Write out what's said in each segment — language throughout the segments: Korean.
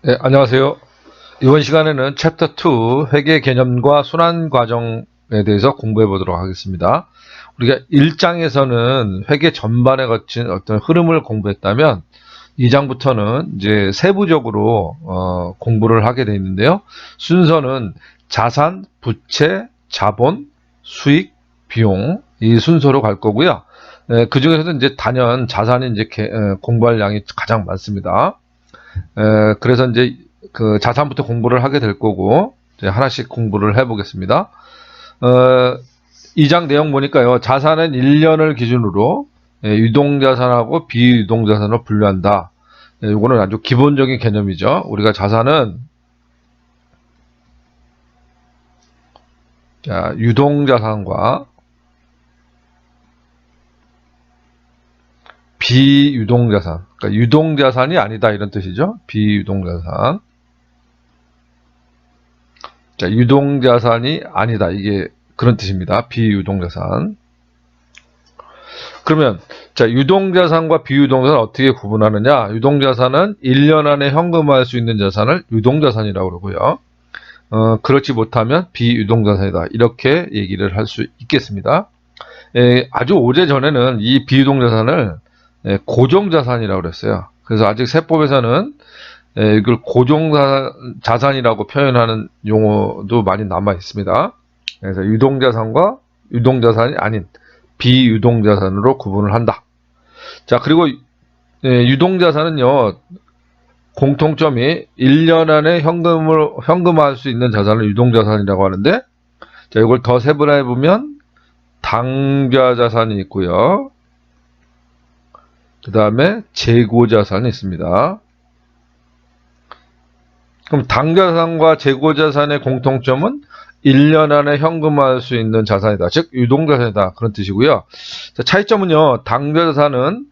네, 안녕하세요. 이번 시간에는 챕터 2 회계 개념과 순환 과정에 대해서 공부해 보도록 하겠습니다. 우리가 1장에서는 회계 전반에 거친 어떤 흐름을 공부했다면 2장부터는 이제 세부적으로 공부를 하게 되어 있는데요. 순서는 자산, 부채, 자본, 수익, 비용 이 순서로 갈 거고요. 그 중에서도 이제 단연 자산이 이제 공부할 양이 가장 많습니다. 그래서 이제 그 자산부터 공부를 하게 될 거고, 이제 하나씩 공부를 해 보겠습니다. 2장 내용 보니까요, 자산은 1년을 기준으로 유동자산하고 비유동자산으로 분류한다. 이거는 아주 기본적인 개념이죠. 우리가 자산은 유동자산과 비유동자산, 그러니까 유동자산이 아니다 이런 뜻이죠. 비유동자산. 유동자산이 아니다 이게 그런 뜻입니다. 비유동자산. 그러면 유동자산과 비유동자산을 어떻게 구분하느냐? 유동자산은 1년 안에 현금화할 수 있는 자산을 유동자산이라고 그러고요. 그렇지 못하면 비유동자산이다 이렇게 얘기를 할 수 있겠습니다. 아주 오래전에는 이 비유동자산을 고정자산이라고 그랬어요. 그래서 아직 세법에서는 이걸 고정자산이라고 표현하는 용어도 많이 남아 있습니다. 그래서 유동자산과 유동자산이 아닌 비유동자산으로 구분을 한다. 자, 그리고 유동자산은요, 공통점이 1년 안에 현금화할 수 있는 자산을 유동자산이라고 하는데, 자, 이걸 더 세분화해 보면 당좌자산이 있고요. 그 다음에 재고자산이 있습니다. 그럼 당좌자산과 재고자산의 공통점은 1년 안에 현금화할 수 있는 자산이다. 즉 유동자산이다. 그런 뜻이고요. 차이점은요. 당좌자산은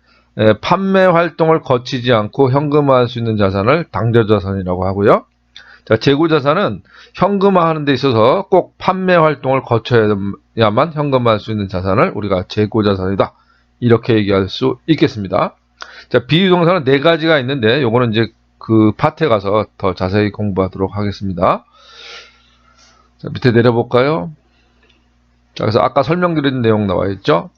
판매 활동을 거치지 않고 현금화할 수 있는 자산을 당좌자산이라고 하고요. 재고자산은 현금화하는 데 있어서 꼭 판매 활동을 거쳐야만 현금화할 수 있는 자산을 우리가 재고자산이다. 이렇게 얘기할 수 있겠습니다. 비유동사는 4가지가 있는데 요거는 이제 그 파트에 가서 더 자세히 공부하도록 하겠습니다. 밑에 내려볼까요? 그래서 아까 설명드린 내용 나와 있죠.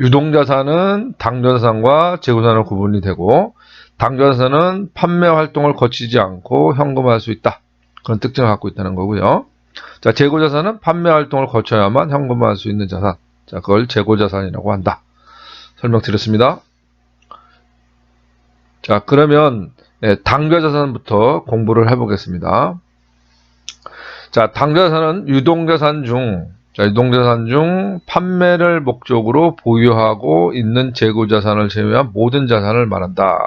유동자산은 당좌자산과 재고자산으로 구분이 되고, 당좌자산은 판매 활동을 거치지 않고 현금화할 수 있다. 그런 특징을 갖고 있다는 거고요. 재고자산은 판매 활동을 거쳐야만 현금화할 수 있는 자산. 그걸 재고자산이라고 한다. 설명드렸습니다. 그러면 당좌자산부터 공부를 해보겠습니다. 당좌자산은 유동자산 중 판매를 목적으로 보유하고 있는 재고자산을 제외한 모든 자산을 말한다.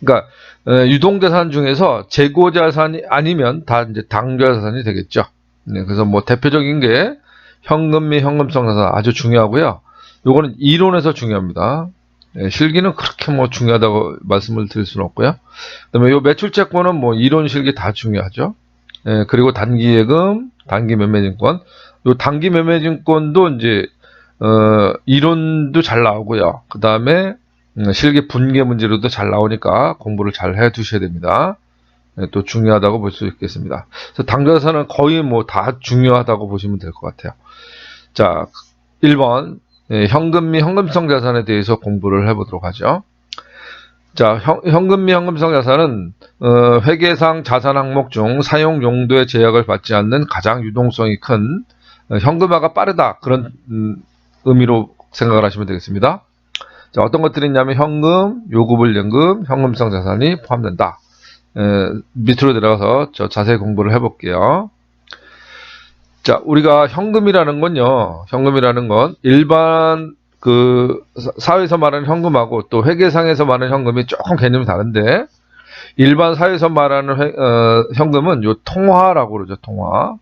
그러니까 유동자산 중에서 재고자산이 아니면 다 이제 당좌자산이 되겠죠. 그래서 뭐 대표적인 게 현금 및 현금성 자산 아주 중요하고요. 요거는 이론에서 중요합니다. 실기는 그렇게 뭐 중요하다고 말씀을 드릴 수는 없고요. 그다음에 요 매출채권은 뭐 이론 실기 다 중요하죠. 그리고 단기예금, 단기 매매증권. 요 단기 매매증권도 이제 이론도 잘 나오고요. 그다음에 실기 분계 문제로도 잘 나오니까 공부를 잘 해 두셔야 됩니다. 또 중요하다고 볼 수 있겠습니다. 그래서 당좌자산은 거의 뭐 다 중요하다고 보시면 될 것 같아요. 1번 현금 및 현금성 자산에 대해서 공부를 해보도록 하죠. 현금 및 현금성 자산은 회계상 자산 항목 중 사용 용도의 제약을 받지 않는 가장 유동성이 큰 현금화가 빠르다 그런 의미로 생각을 하시면 되겠습니다. 어떤 것들이 있냐면 현금, 요구불연금, 현금성 자산이 포함된다. 밑으로 내려가서 자세히 공부를 해볼게요. 우리가 현금이라는 건 일반 그 사회에서 말하는 현금하고 또 회계상에서 말하는 현금이 조금 개념이 다른데, 일반 사회에서 말하는 현금은 요 통화라고 그러죠. 통화.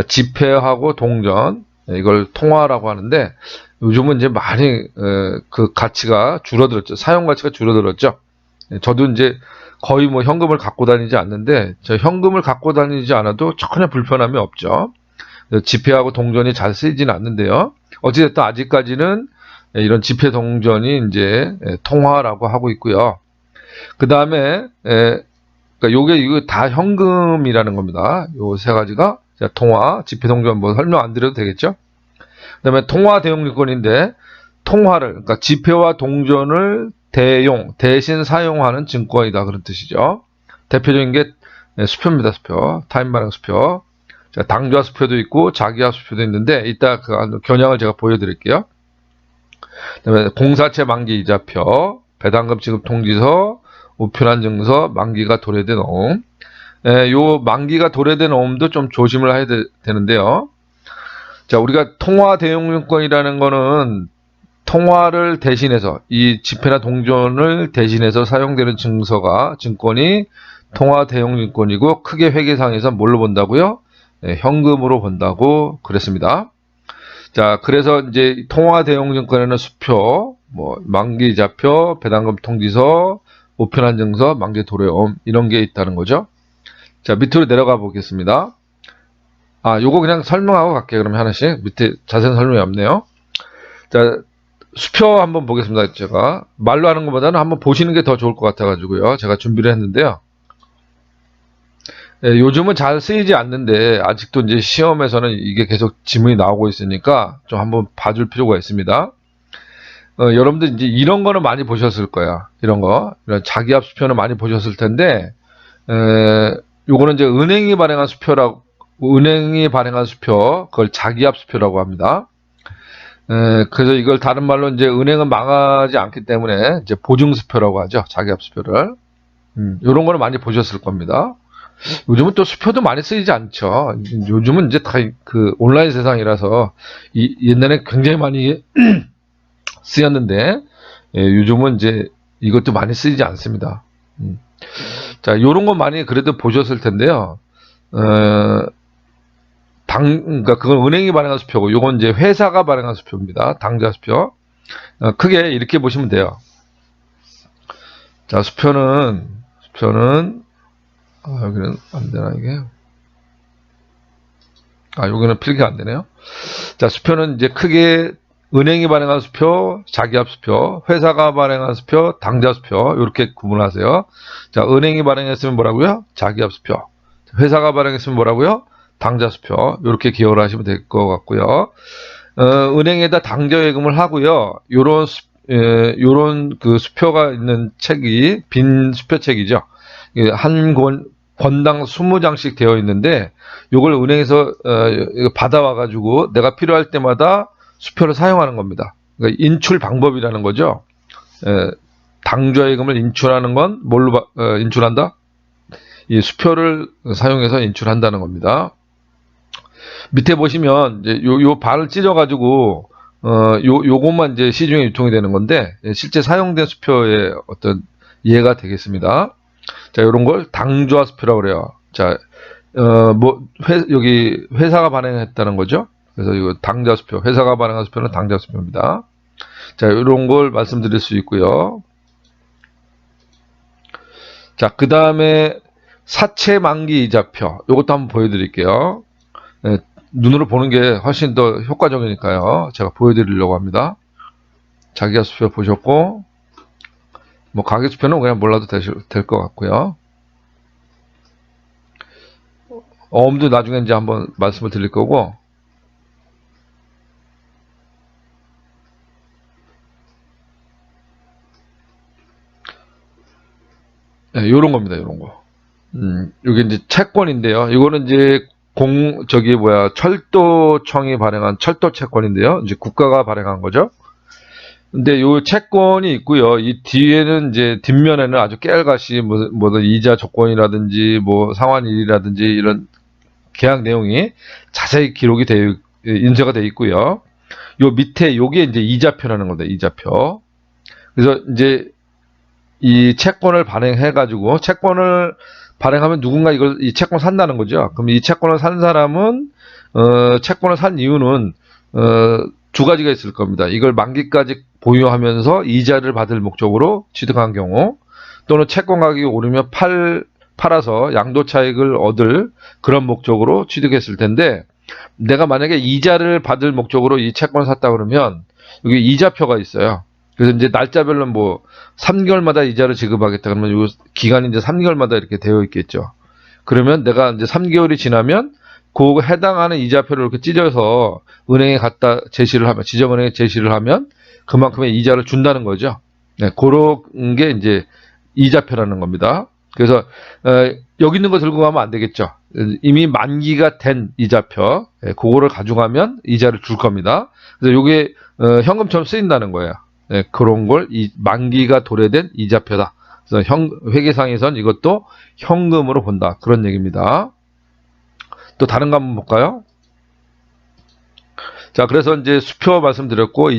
지폐하고 동전 이걸 통화라고 하는데, 요즘은 이제 많이 그 가치가 줄어들었죠. 사용 가치가 줄어들었죠. 저도 이제 거의 뭐 현금을 갖고 다니지 않는데, 현금을 갖고 다니지 않아도 전혀 불편함이 없죠. 지폐하고 동전이 잘 쓰이지는 않는데요. 어찌됐든 아직까지는 이런 지폐 동전이 이제 통화라고 하고 있고요. 그 다음에 그러니까 이거 다 현금이라는 겁니다. 요 세 가지가. 자, 통화, 지폐동전 뭐 설명 안 드려도 되겠죠? 그 다음에 통화 대용증권인데 통화를 그러니까 지폐와 동전을 대신 사용하는 증권이다 그런 뜻이죠. 대표적인 게 수표입니다. 수표. 타임 발행 수표. 자, 당좌 수표도 있고 자기화 수표도 있는데 이따 그 겨냥을 제가 보여드릴게요. 그다음에 공사채 만기 이자표, 배당금 지급 통지서, 우편한 증서, 만기가 도래된 어음. 요 만기가 도래된 어음도 좀 조심을 해야 되는데요. 자, 우리가 통화 대용증권이라는 거는 통화를 대신해서 이 지폐나 동전을 대신해서 사용되는 증권이 통화 대용증권이고 크게 회계상에서 뭘로 본다고요? 현금으로 본다고 그랬습니다. 자, 그래서 이제 통화 대용증권에는 수표, 뭐 만기 이자표, 배당금 통지서, 우편한 증서, 만기 도래어음 이런 게 있다는 거죠. 자, 밑으로 내려가 보겠습니다. 요거 그냥 설명하고 갈게요. 그러면 하나씩. 밑에 자세한 설명이 없네요. 자, 수표 한번 보겠습니다. 제가 말로 하는 것보다는 한번 보시는 게 더 좋을 것 같아가지고요. 제가 준비를 했는데요. 요즘은 잘 쓰이지 않는데 아직도 이제 시험에서는 이게 계속 지문이 나오고 있으니까 좀 한번 봐줄 필요가 있습니다. 여러분들 이제 이런 거는 많이 보셨을 거야. 이런 자기합 수표는 많이 보셨을 텐데, 요거는 이제 은행이 발행한 수표, 그걸 자기합 수표라고 합니다. 그래서 이걸 다른 말로 이제 은행은 망하지 않기 때문에 이제 보증수표라고 하죠. 자기합 수표를. 요런 거는 많이 보셨을 겁니다. 요즘은 또 수표도 많이 쓰이지 않죠. 요즘은 이제 다 그 온라인 세상이라서 옛날에 굉장히 많이 쓰였는데, 요즘은 이제 이것도 많이 쓰이지 않습니다. 자, 요런 거 많이 그래도 보셨을 텐데요. 그러니까 그건 은행이 발행한 수표고, 요건 이제 회사가 발행한 수표입니다. 당좌 수표. 크게 이렇게 보시면 돼요. 자, 수표는 여기는 안 되나 이게? 여기는 필기가 안 되네요. 자, 수표는 이제 크게 은행이 발행한 수표, 자기합 수표, 회사가 발행한 수표, 당좌 수표 이렇게 구분하세요. 자, 은행이 발행했으면 뭐라고요? 자기합 수표. 회사가 발행했으면 뭐라고요? 당좌 수표. 이렇게 기억을 하시면 될 것 같고요. 은행에다 당좌 예금을 하고요. 요런 그 수표가 있는 책이 빈 수표책이죠. 한 권당 20장씩 되어 있는데 요걸 은행에서 받아와 가지고 내가 필요할 때마다 수표를 사용하는 겁니다. 그러니까 인출 방법이라는 거죠. 당좌예금을 인출하는 건 뭘로 인출한다? 이 수표를 사용해서 인출한다는 겁니다. 밑에 보시면 이제 요 발을 찢어 가지고 요것만 이제 시중에 유통이 되는 건데 실제 사용된 수표의 어떤 이해가 되겠습니다. 자, 요런 걸 당좌 수표라고 그래요. 자, 여기 회사가 발행했다는 거죠. 그래서 이거 당좌 수표, 회사가 발행한 수표는 당좌 수표입니다. 자, 요런 걸 말씀드릴 수 있고요. 자, 그 다음에 사채 만기 이자표. 요것도 한번 보여드릴게요. 눈으로 보는 게 훨씬 더 효과적이니까요. 제가 보여드리려고 합니다. 자기가 수표 보셨고, 뭐 가계수표는 그냥 몰라도 될 것 같고요. 어음도 나중에 이제 한번 말씀을 드릴 거고, 요런 겁니다. 요런 거. 요게 이제 채권인데요. 이거는 이제 철도청이 발행한 철도 채권인데요. 이제 국가가 발행한 거죠. 근데 요 채권이 있고요. 이 뒤에는 이제 뒷면에는 아주 깨알같이 뭐 이자 조건이라든지 뭐 상환일이라든지 이런 계약 내용이 자세히 기록이 인쇄가 되어 있고요. 요 밑에 요게 이제 이자표라는 겁니다. 이자표. 그래서 이제 이 채권을 발행해가지고 채권을 발행하면 누군가 이 채권 산다는 거죠. 그럼 이 채권을 산 사람은 채권을 산 이유는 두 가지가 있을 겁니다. 이걸 만기까지 보유하면서 이자를 받을 목적으로 취득한 경우, 또는 채권 가격이 오르면 팔아서 양도 차익을 얻을 그런 목적으로 취득했을 텐데, 내가 만약에 이자를 받을 목적으로 이 채권을 샀다 그러면 여기 이자표가 있어요. 그래서 이제 날짜별로 뭐 3개월마다 이자를 지급하겠다 그러면 요 기간이 이제 3개월마다 이렇게 되어 있겠죠. 그러면 내가 이제 3개월이 지나면 그 해당하는 이자표를 이렇게 찢어서 은행에 갖다 제시를 하면, 지점은행에 제시를 하면 그만큼의 이자를 준다는 거죠. 네, 그런 게 이제 이자표라는 겁니다. 그래서 여기 있는 거 들고 가면 안 되겠죠. 이미 만기가 된 이자표, 그거를 가져가면 이자를 줄 겁니다. 그래서 이게 현금처럼 쓰인다는 거예요. 그런 걸 만기가 도래된 이자표다. 그래서 회계상에선 이것도 현금으로 본다. 그런 얘기입니다. 또 다른 거 한번 볼까요? 자, 그래서 이제 수표 말씀드렸고,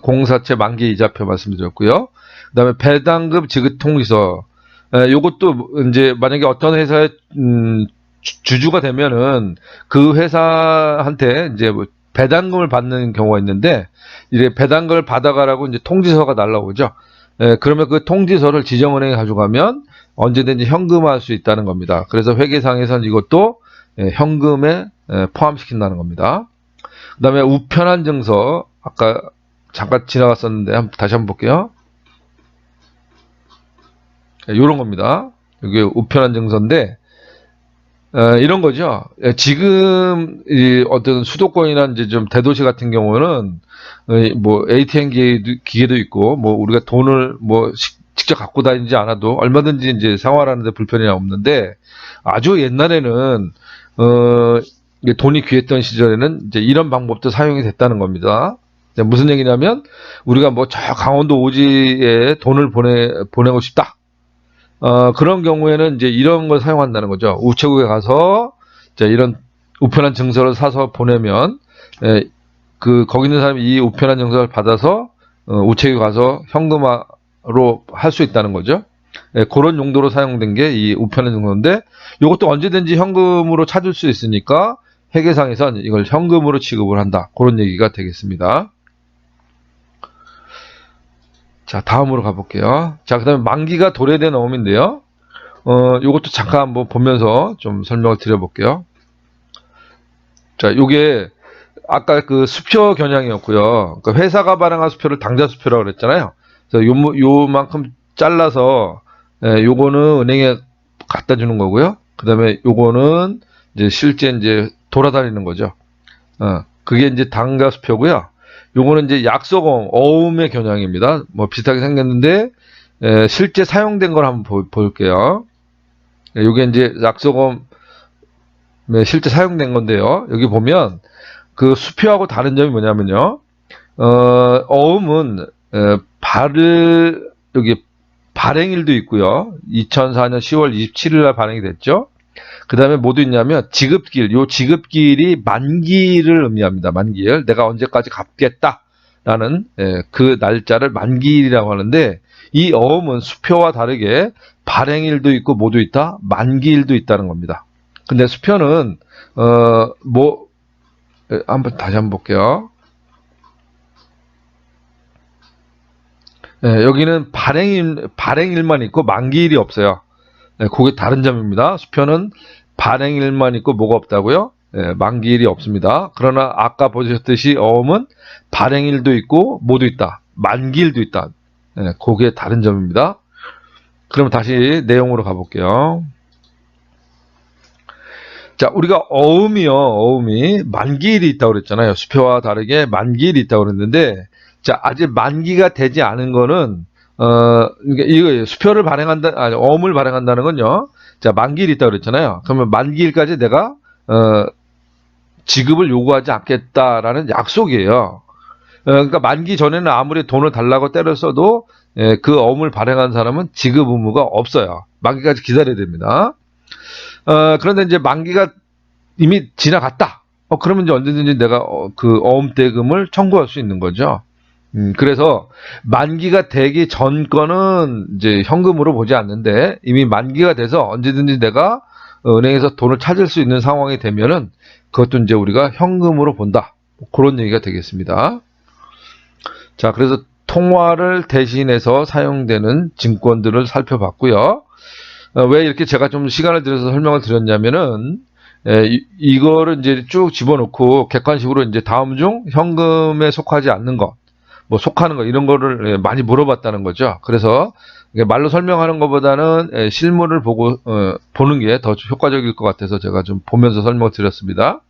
공사채 만기 이자표 말씀드렸고요. 그 다음에 배당금 지급 통지서. 요것도 이제 만약에 어떤 회사의, 주주가 되면은 그 회사한테 이제 뭐 배당금을 받는 경우가 있는데, 이제 배당금을 받아가라고 이제 통지서가 날라오죠. 그러면 그 통지서를 지정은행에 가져가면 언제든지 현금화할 수 있다는 겁니다. 그래서 회계상에서는 이것도 현금에 포함시킨다는 겁니다. 그 다음에 우편한 증서, 아까 잠깐 지나갔었는데 다시 한번 볼게요. 이런 겁니다. 이게 우편한 증서인데 이런 거죠. 지금 어떤 수도권이나 이제 좀 대도시 같은 경우는 뭐 ATM 기계도 있고 뭐 우리가 돈을 뭐 직접 갖고 다니지 않아도 얼마든지 이제 생활하는데 불편이 없는데 아주 옛날에는 돈이 귀했던 시절에는 이제 이런 방법도 사용이 됐다는 겁니다. 무슨 얘기냐면 우리가 뭐 저 강원도 오지에 돈을 보내고 싶다. 그런 경우에는 이제 이런 걸 사용한다는 거죠. 우체국에 가서 이제 이런 우편한 증서를 사서 보내면 거기 있는 사람이 이 우편한 증서를 받아서 우체국에 가서 현금화로 할 수 있다는 거죠. 그런 용도로 사용된 게 이 우편한 증서인데 이것도 언제든지 현금으로 찾을 수 있으니까 회계상에선 이걸 현금으로 취급을 한다. 그런 얘기가 되겠습니다. 자, 다음으로 가볼게요. 자, 그 다음에 만기가 도래된 어음인데요. 요것도 잠깐 한번 보면서 좀 설명을 드려볼게요. 자, 요게 아까 그 수표 겨냥이었고요. 그러니까 회사가 발행한 수표를 당좌 수표라고 그랬잖아요. 그래서 요만큼 잘라서 요거는 은행에 갖다 주는 거고요. 그 다음에 요거는 이제 실제 이제 돌아다니는 거죠. 그게 이제 당좌 수표고요. 요거는 이제 약속어음, 어음의 겨냥입니다. 뭐 비슷하게 생겼는데 실제 사용된 걸 한번 볼게요. 요게 이제 약속어음 실제 사용된 건데요. 여기 보면 그 수표하고 다른 점이 뭐냐면요. 어음은 여기 발행일도 있고요. 2004년 10월 27일 날 발행이 됐죠. 그 다음에 뭐도 있냐면 지급기일, 요 지급기일이 만기일을 의미합니다. 만기일. 내가 언제까지 갚겠다라는 그 날짜를 만기일이라고 하는데 이 어음은 수표와 다르게 발행일도 있고 뭐도 있다? 만기일도 있다는 겁니다. 근데 수표는 다시 한번 볼게요. 여기는 발행일만 있고 만기일이 없어요. 그게 다른 점입니다. 수표는 발행일만 있고 뭐가 없다고요? 만기일이 없습니다. 그러나 아까 보셨듯이 어음은 발행일도 있고 뭐도 있다. 만기일도 있다. 그게 다른 점입니다. 그럼 다시 내용으로 가볼게요. 자, 우리가 어음이 만기일이 있다고 그랬잖아요. 수표와 다르게 만기일이 있다고 그랬는데, 자, 아직 만기가 되지 않은 거는, 이거 수표를 어음을 발행한다는 건요. 자, 만기일이 있다고 그랬잖아요. 그러면 만기일까지 내가, 지급을 요구하지 않겠다라는 약속이에요. 그러니까 만기 전에는 아무리 돈을 달라고 때를 써도, 그 어음을 발행한 사람은 지급 의무가 없어요. 만기까지 기다려야 됩니다. 그런데 이제 만기가 이미 지나갔다. 그러면 이제 언제든지 내가 그 어음대금을 청구할 수 있는 거죠. 그래서 만기가 되기 전 거는 이제 현금으로 보지 않는데 이미 만기가 돼서 언제든지 내가 은행에서 돈을 찾을 수 있는 상황이 되면은 그것도 이제 우리가 현금으로 본다. 그런 얘기가 되겠습니다. 자, 그래서 통화를 대신해서 사용되는 증권들을 살펴봤고요. 왜 이렇게 제가 좀 시간을 들여서 설명을 드렸냐면은, 이거를 이제 쭉 집어넣고 객관식으로 이제 다음 중 현금에 속하지 않는 것, 뭐 속하는 거 이런 거를 많이 물어봤다는 거죠. 그래서 말로 설명하는 것보다는 실물을 보고 보는 게 더 효과적일 것 같아서 제가 좀 보면서 설명을 드렸습니다.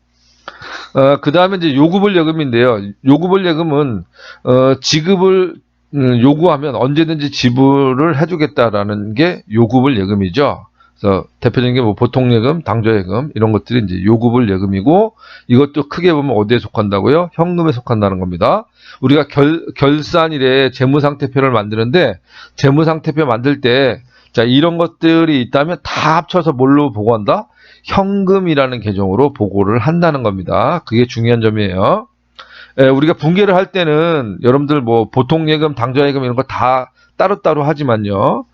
그 다음에 이제 요구불 예금인데요. 요구불 예금은 지급을 요구하면 언제든지 지불을 해주겠다라는 게 요구불 예금이죠. 그래서 대표적인 게 뭐 보통예금, 당좌예금 이런 것들이 이제 요구불 예금이고, 이것도 크게 보면 어디에 속한다고요? 현금에 속한다는 겁니다. 우리가 결산일에 재무상태표를 만드는데, 재무상태표 만들 때 자, 이런 것들이 있다면 다 합쳐서 뭘로 보고한다? 현금이라는 계정으로 보고를 한다는 겁니다. 그게 중요한 점이에요. 우리가 분계를 할 때는 여러분들 뭐 보통예금, 당좌예금 이런 거 다 따로따로 하지만요.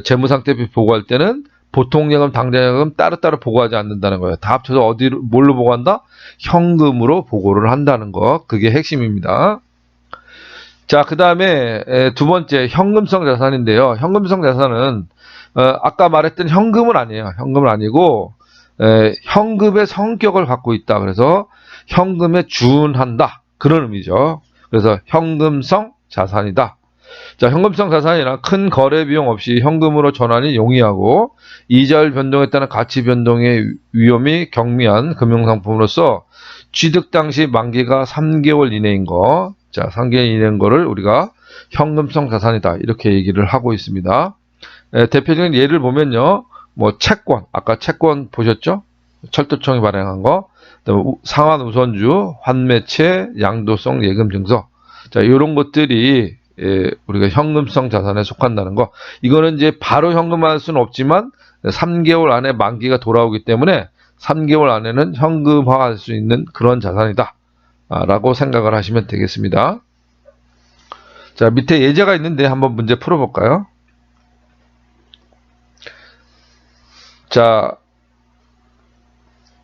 재무상태표 보고할 때는 보통예금, 당좌예금 따로따로 보고하지 않는다는 거예요. 다 합쳐서 어디로 뭘로 보고한다? 현금으로 보고를 한다는 거. 그게 핵심입니다. 자, 그 다음에 두 번째 현금성 자산인데요. 현금성 자산은 아까 말했던 현금은 아니에요. 현금은 아니고 현금의 성격을 갖고 있다. 그래서 현금에 준한다. 그런 의미죠. 그래서 현금성 자산이다. 자, 현금성 자산이란 큰 거래 비용 없이 현금으로 전환이 용이하고 이자율 변동에 따른 가치 변동의 위험이 경미한 금융상품으로서 취득 당시 만기가 3개월 이내인 거, 자, 3개월 이내인 거를 우리가 현금성 자산이다. 이렇게 얘기를 하고 있습니다. 대표적인 예를 보면요. 뭐 채권, 아까 채권 보셨죠? 철도청이 발행한 거. 그다음에 상환 우선주, 환매채, 양도성 예금 증서. 자, 이런 것들이 우리가 현금성 자산에 속한다는 거. 이거는 이제 바로 현금화할 수는 없지만 3개월 안에 만기가 돌아오기 때문에 3개월 안에는 현금화할 수 있는 그런 자산이다. 라고 생각을 하시면 되겠습니다. 자, 밑에 예제가 있는데 한번 문제 풀어볼까요? 자,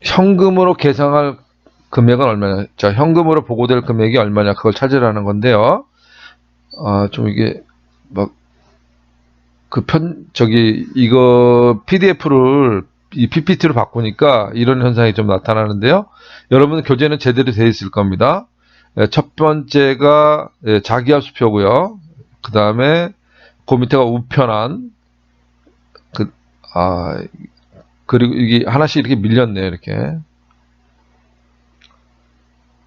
현금으로 계상할 금액은 얼마냐? 자, 현금으로 보고될 금액이 얼마냐? 그걸 찾으라는 건데요. 좀 이게 막 이거 PDF를 이 PPT로 바꾸니까 이런 현상이 좀 나타나는데요. 여러분 교재는 제대로 되어 있을 겁니다. 첫 번째가 자기합수표고요. 그 다음에 그 밑에가 우편안. 그리고 이게 하나씩 이렇게 밀렸네요. 이렇게.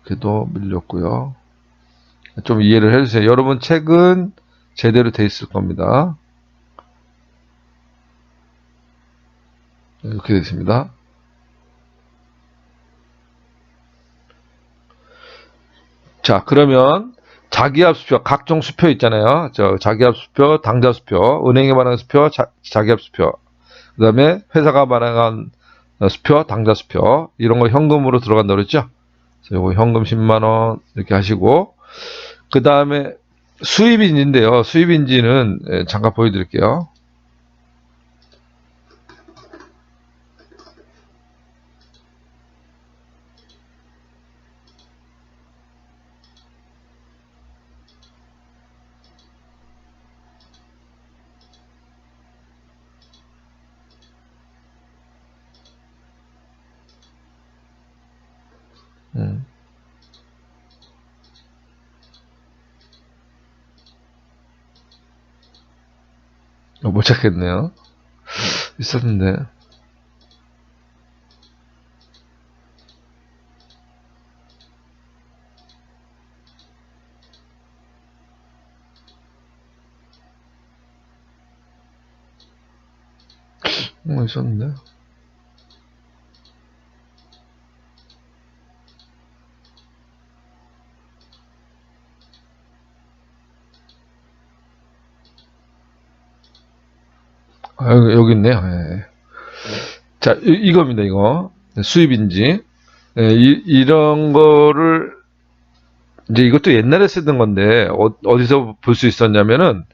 그래도 밀렸고요. 좀 이해를 해주세요. 여러분 책은 제대로 돼 있을 겁니다. 이렇게 되어 있습니다. 자, 그러면 자기합수표, 각종 수표 있잖아요. 자기합수표, 당좌수표, 은행에 발행한 수표, 자기합수표. 그 다음에 회사가 발행한 수표, 당좌수표. 이런 거 현금으로 들어간다 그랬죠? 요거 현금 10만원 이렇게 하시고, 그 다음에 수입인지인데요. 수입인지는 잠깐 보여드릴게요. 못 찾겠네요. 있었는데. 있었는데. 여기 있네요. 예. 자, 이겁니다, 이거. 수입인지. 이런 거를, 이제 이것도 옛날에 쓰던 건데, 어디서 볼 수 있었냐면은,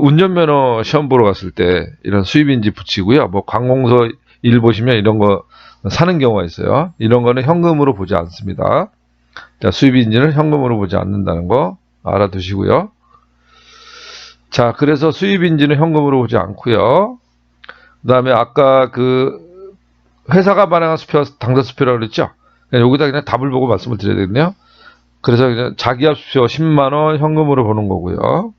운전면허 시험 보러 갔을 때, 이런 수입인지 붙이고요. 뭐, 관공서 일 보시면 이런 거 사는 경우가 있어요. 이런 거는 현금으로 보지 않습니다. 자, 수입인지는 현금으로 보지 않는다는 거 알아두시고요. 자, 그래서 수입인지는 현금으로 보지 않고요. 그 다음에 아까 회사가 발행한 수표, 당좌수표라고 그랬죠? 여기다 그냥 답을 보고 말씀을 드려야 되겠네요. 그래서 그냥 자기압 수표 10만원 현금으로 보는 거고요.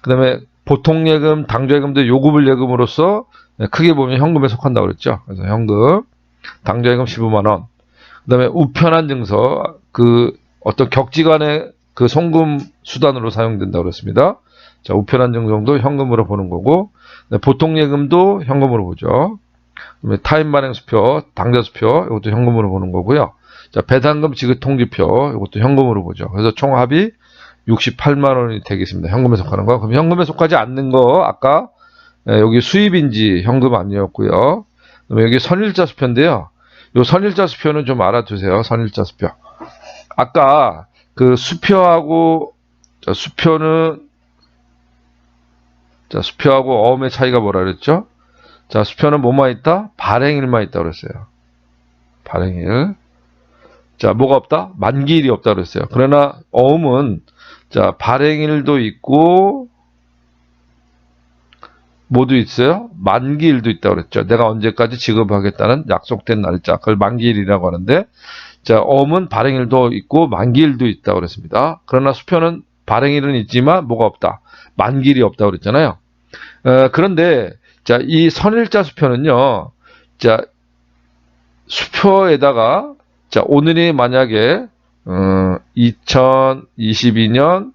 그 다음에 보통예금, 당좌예금도 요구불 예금으로서 크게 보면 현금에 속한다고 그랬죠. 그래서 현금, 당좌예금 15만원. 그 다음에 우편한 증서, 어떤 격지간의 송금 수단으로 사용된다고 그랬습니다. 자, 우편한 증서도 현금으로 보는 거고, 보통예금도 현금으로 보죠. 그다음에 타임 발행 수표, 당좌 수표, 이것도 현금으로 보는 거고요. 자, 배당금 지급 통지표, 이것도 현금으로 보죠. 그래서 총 합이 68만 원이 되겠습니다. 현금에 속하는 거. 그럼 현금에 속하지 않는 거, 아까 여기 수입인지 현금 아니었고요. 그다음에 여기 선일자 수표인데요. 요 선일자 수표는 좀 알아두세요. 선일자 수표. 아까 수표하고, 자, 수표하고 어음의 차이가 뭐라 그랬죠? 자, 수표는 뭐만 있다? 발행일만 있다 그랬어요. 발행일. 자, 뭐가 없다? 만기일이 없다 그랬어요. 그러나 어음은, 자, 발행일도 있고, 뭐도 있어요? 만기일도 있다 그랬죠. 내가 언제까지 지급하겠다는 약속된 날짜. 그걸 만기일이라고 하는데, 자, 어음은 발행일도 있고, 만기일도 있다 그랬습니다. 그러나 수표는 발행일은 있지만, 뭐가 없다? 만기일이 없다 그랬잖아요. 그런데, 자, 이 선일자 수표는요, 자, 수표에다가, 자, 오늘이 만약에, 2022년,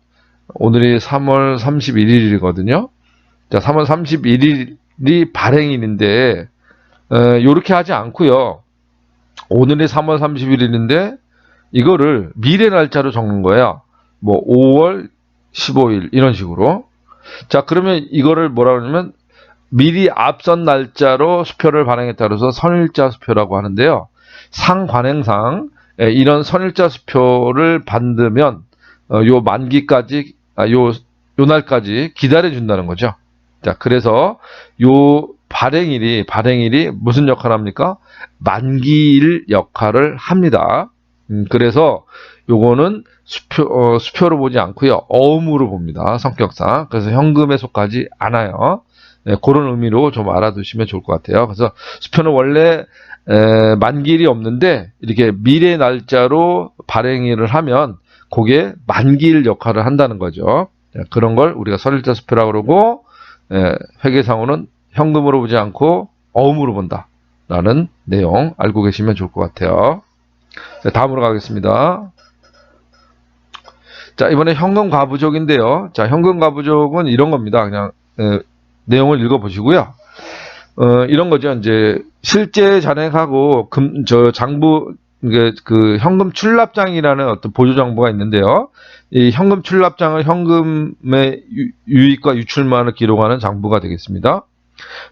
오늘이 3월 31일이거든요. 자, 3월 31일이 발행일인데, 요렇게 하지 않고요. 오늘이 3월 31일인데, 이거를 미래 날짜로 적는 거예요. 뭐, 5월 15일, 이런 식으로. 자, 그러면 이거를 뭐라 그러냐면, 미리 앞선 날짜로 수표를 발행했다 그래서 선일자 수표라고 하는데요. 상관행상 이런 선일자 수표를 받으면 요 만기까지 요 날까지 기다려 준다는 거죠. 자, 그래서 요 발행일이 무슨 역할을 합니까? 만기일 역할을 합니다. 그래서 요거는 수표로 보지 않고요. 어음으로 봅니다. 성격상. 그래서 현금에 속하지 않아요. 네, 그런 의미로 좀 알아두시면 좋을 것 같아요. 그래서 수표는 원래 만기일이 없는데 이렇게 미래 날짜로 발행일을 하면 그게 만기일 역할을 한다는 거죠. 그런 걸 우리가 선일자 수표라고 그러고, 회계상으로는 현금으로 보지 않고 어음으로 본다라는 내용 알고 계시면 좋을 것 같아요. 자, 다음으로 가겠습니다. 자, 이번에 현금 과부족인데요. 자, 현금 과부족은 이런 겁니다. 그냥 내용을 읽어보시고요. 이런 거죠. 이제 실제 잔액하고 장부, 현금 출납장이라는 어떤 보조장부가 있는데요. 이 현금 출납장은 현금의 유입과 유출만을 기록하는 장부가 되겠습니다.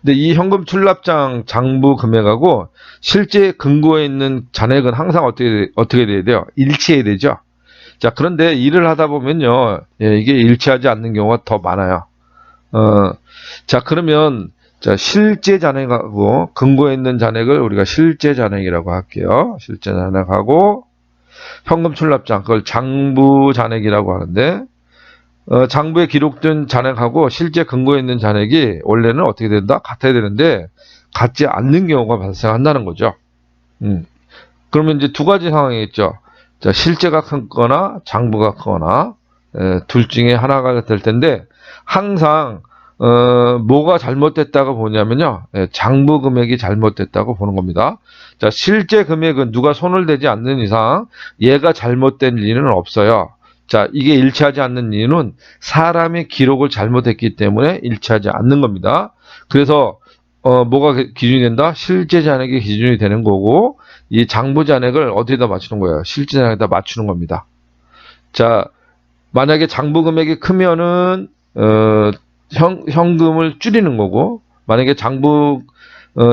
근데 이 현금 출납장 장부 금액하고 실제 금고에 있는 잔액은 항상 어떻게 돼야 돼요? 일치해야 되죠. 자, 그런데 일을 하다 보면요, 이게 일치하지 않는 경우가 더 많아요. 자, 그러면, 자, 실제 잔액하고 금고에 있는 잔액을 우리가 실제 잔액이라고 할게요. 실제 잔액하고 현금 출납장, 그걸 장부 잔액이라고 하는데, 장부에 기록된 잔액하고 실제 금고에 있는 잔액이 원래는 어떻게 된다? 같아야 되는데, 같지 않는 경우가 발생한다는 거죠. 그러면 이제 두 가지 상황이 있죠. 자, 실제가 크거나 장부가 크거나, 둘 중에 하나가 될 텐데, 항상 뭐가 잘못됐다고 보냐면요, 장부 금액이 잘못됐다고 보는 겁니다. 자, 실제 금액은 누가 손을 대지 않는 이상 얘가 잘못된 일은 없어요. 자, 이게 일치하지 않는 이유는 사람이 기록을 잘못했기 때문에 일치하지 않는 겁니다. 그래서 뭐가 기준이 된다? 실제 잔액이 기준이 되는 거고, 이 장부 잔액을 어디에다 맞추는 거예요? 실제 잔액에다 맞추는 겁니다. 자, 만약에 장부 금액이 크면은 현금을 줄이는 거고, 만약에 장부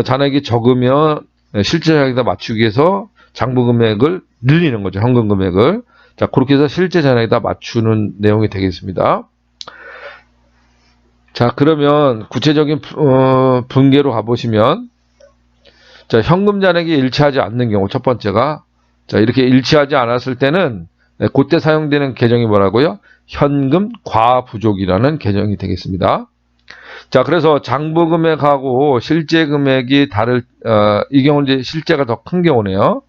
잔액이 적으면 실제 잔액에다 맞추기 위해서 장부 금액을 늘리는 거죠. 현금 금액을. 자, 그렇게 해서 실제 잔액에다 맞추는 내용이 되겠습니다. 자, 그러면 구체적인 분계로 가보시면, 자, 현금 잔액이 일치하지 않는 경우, 첫 번째가, 자, 이렇게 일치하지 않았을 때는 그때 사용되는 계정이 뭐라고요? 현금 과부족이라는 계정이 되겠습니다. 자, 그래서 장부 금액하고 실제 금액이 이 경우는 이제 실제가 더 큰 경우네요.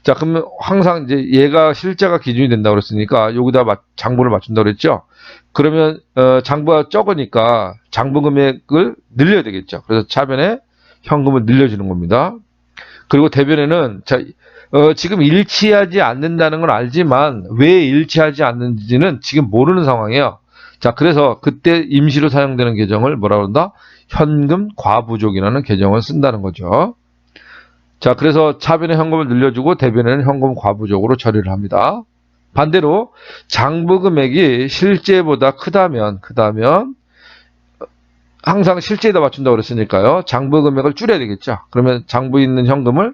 자, 그러면 항상 이제 얘가 실제가 기준이 된다고 그랬으니까 여기다 장부를 맞춘다고 그랬죠. 그러면 장부가 적으니까 장부 금액을 늘려야 되겠죠. 그래서 차변에 현금을 늘려주는 겁니다. 그리고 대변에는 지금 일치하지 않는다는 건 알지만 왜 일치하지 않는지는 지금 모르는 상황이에요. 자, 그래서 그때 임시로 사용되는 계정을 뭐라고 한다? 현금 과부족이라는 계정을 쓴다는 거죠. 자, 그래서 차변에 현금을 늘려주고 대변에는 현금 과부족으로 처리를 합니다. 반대로 장부 금액이 실제보다 크다면 항상 실제에다 맞춘다고 그랬으니까요. 장부 금액을 줄여야 되겠죠. 그러면 장부에 있는 현금을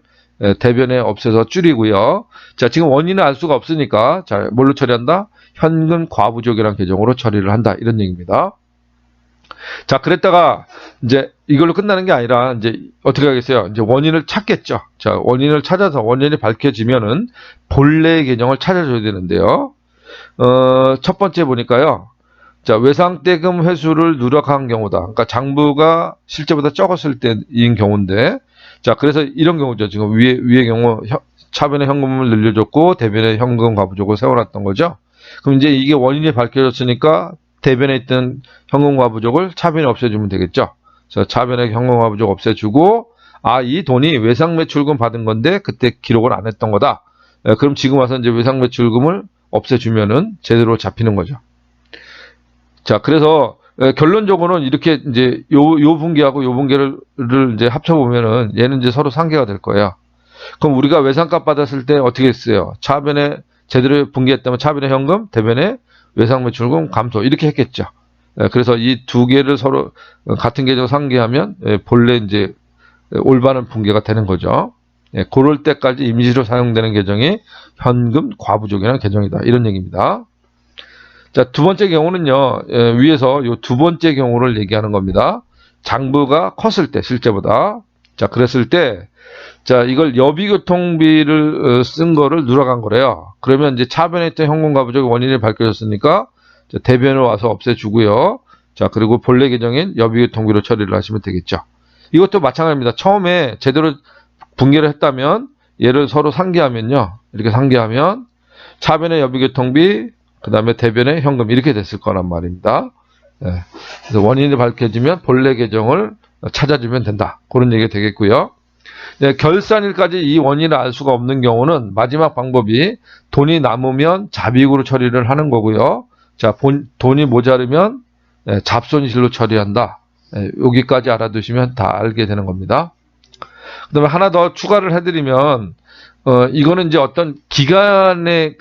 대변에 없애서 줄이고요. 자, 지금 원인을 알 수가 없으니까 자, 뭘로 처리한다? 현금 과부족이라는 계정으로 처리를 한다. 이런 얘기입니다. 자, 그랬다가 이제 이걸로 끝나는 게 아니라 이제 어떻게 하겠어요? 이제 원인을 찾겠죠. 자, 원인을 찾아서 원인이 밝혀지면은 본래의 계정을 찾아줘야 되는데요. 첫 번째 보니까요. 자, 외상대금 회수를 누락한 경우다. 그러니까 장부가 실제보다 적었을 때인 경우인데, 자, 그래서 이런 경우죠. 지금 위의 경우 차변에 현금을 늘려줬고 대변에 현금 과부족을 세워놨던 거죠. 그럼 이제 이게 원인이 밝혀졌으니까 대변에 있던 현금 과부족을 차변에 없애주면 되겠죠. 그래서 차변에 현금 과부족 없애주고, 이 돈이 외상 매출금 받은 건데 그때 기록을 안 했던 거다. 그럼 지금 와서 이제 외상 매출금을 없애주면은 제대로 잡히는 거죠. 자, 그래서 결론적으로는 이렇게 이제 요 분기하고 요 분기를 이제 합쳐보면은 얘는 이제 서로 상계가 될 거예요. 그럼 우리가 외상값 받았을 때 어떻게 했어요? 차변에 제대로 분기했다면 차변에 현금, 대변에 외상매출금 감소 이렇게 했겠죠. 그래서 이 두 개를 서로 같은 계정 상계하면 본래 이제 올바른 분기가 되는 거죠. 그럴 때까지 임시로 사용되는 계정이 현금 과부족이라는 계정이다. 이런 얘기입니다. 자, 두 번째 경우는요. 위에서 요 두 번째 경우를 얘기하는 겁니다. 장부가 컸을 때 실제보다. 자, 그랬을 때 자, 이걸 여비교통비를 쓴 거를 누락한 거래요. 그러면 이제 차변에 있던 현금 과부족의 원인이 밝혀졌으니까 대변으로 와서 없애주고요. 자, 그리고 본래 계정인 여비교통비로 처리를 하시면 되겠죠. 이것도 마찬가지입니다. 처음에 제대로 분기를 했다면 얘를 서로 상계하면요. 이렇게 상계하면 차변의 여비교통비, 그 다음에 대변의 현금 이렇게 됐을 거란 말입니다. 그래서 원인이 밝혀지면 본래 계정을 찾아주면 된다. 그런 얘기가 되겠고요. 결산일까지 이 원인을 알 수가 없는 경우는 마지막 방법이 돈이 남으면 잡이익으로 처리를 하는 거고요. 자, 돈이 모자르면 잡손실로 처리한다. 여기까지 알아두시면 다 알게 되는 겁니다. 그 다음에 하나 더 추가를 해드리면, 이거는 이제 어떤 기간에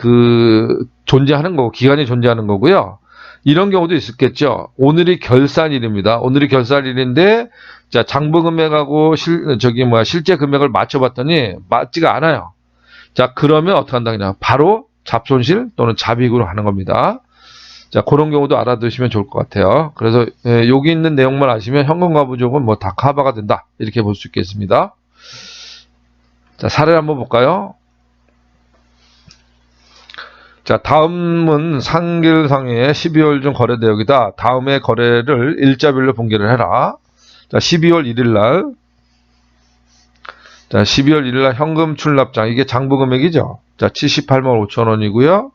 존재하는 거고, 기간이 존재하는 거고요. 이런 경우도 있었겠죠. 오늘이 결산일입니다. 오늘이 결산일인데, 자, 장부 금액하고 실제 금액을 맞춰봤더니 맞지가 않아요. 자, 그러면 어떻게 한다 그냥 바로 잡손실 또는 잡이익으로 하는 겁니다. 자, 그런 경우도 알아두시면 좋을 것 같아요. 그래서 여기 있는 내용만 아시면 현금 과부족은 뭐 다 커버가 된다. 이렇게 볼 수 있겠습니다. 자, 사례를 한번 볼까요? 자, 다음은 상길상의 12월 중 거래 내역이다. 다음의 거래를 일자별로 분기를 해라. 자, 12월 1일 날. 자, 12월 1일 날 현금 출납장. 이게 장부 금액이죠. 자, 78만 5천 원이고요.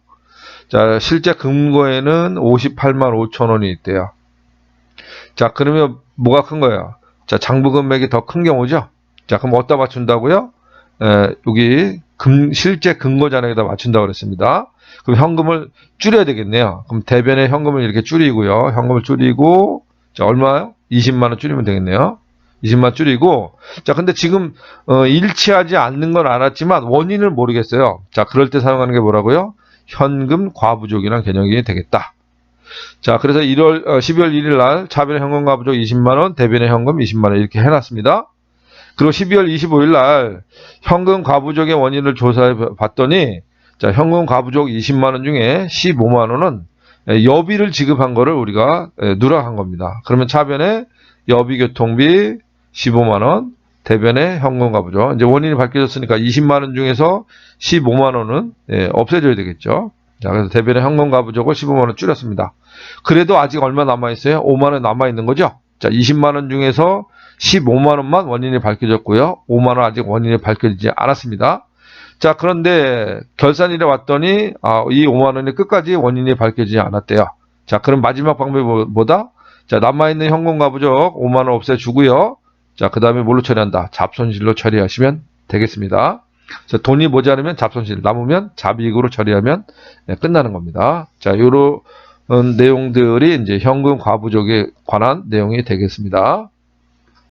자, 실제 금고에는 58만 5천 원이 있대요. 자, 그러면 뭐가 큰 거예요? 자, 장부 금액이 더 큰 경우죠. 자, 그럼 어디다 맞춘다고요? 여기 실제 금고 잔액에다 맞춘다고 그랬습니다. 그럼 현금을 줄여야 되겠네요. 그럼 대변에 현금을 이렇게 줄이고요. 현금을 줄이고, 자, 얼마요? 20만원 줄이면 되겠네요. 20만원 줄이고, 자, 근데 지금, 일치하지 않는 건 알았지만 원인을 모르겠어요. 자, 그럴 때 사용하는 게 뭐라고요? 현금 과부족이라는 개념이 되겠다. 자, 그래서 12월 1일 날 차변의 현금 과부족 20만원, 대변의 현금 20만원 이렇게 해놨습니다. 그리고 12월 25일 날 현금 과부족의 원인을 조사해 봤더니, 자, 현금 과부족 20만원 중에 15만원은 여비를 지급한 거를 우리가 누락한 겁니다. 그러면 차변에 여비교통비 15만원, 대변에 현금 과부족. 이제 원인이 밝혀졌으니까 20만원 중에서 15만원은 없애줘야 되겠죠. 자, 그래서 대변에 현금 과부족을 15만원 줄였습니다. 그래도 아직 얼마 남아있어요? 5만원 남아있는 거죠. 자, 20만원 중에서 15만원만 원인이 밝혀졌고요. 5만원 아직 원인이 밝혀지지 않았습니다. 자, 그런데 결산일에 왔더니 이 5만 원이 끝까지 원인이 밝혀지지 않았대요. 자, 그럼 마지막 방법이 뭐다? 자, 남아있는 현금 가부족 5만 원 없애주고요. 자, 그 다음에 뭘로 처리한다? 잡손실로 처리하시면 되겠습니다. 자, 돈이 모자르면 잡손실, 남으면 잡이익으로 처리하면 끝나는 겁니다. 자, 요런 내용들이 이제 현금 과부족에 관한 내용이 되겠습니다.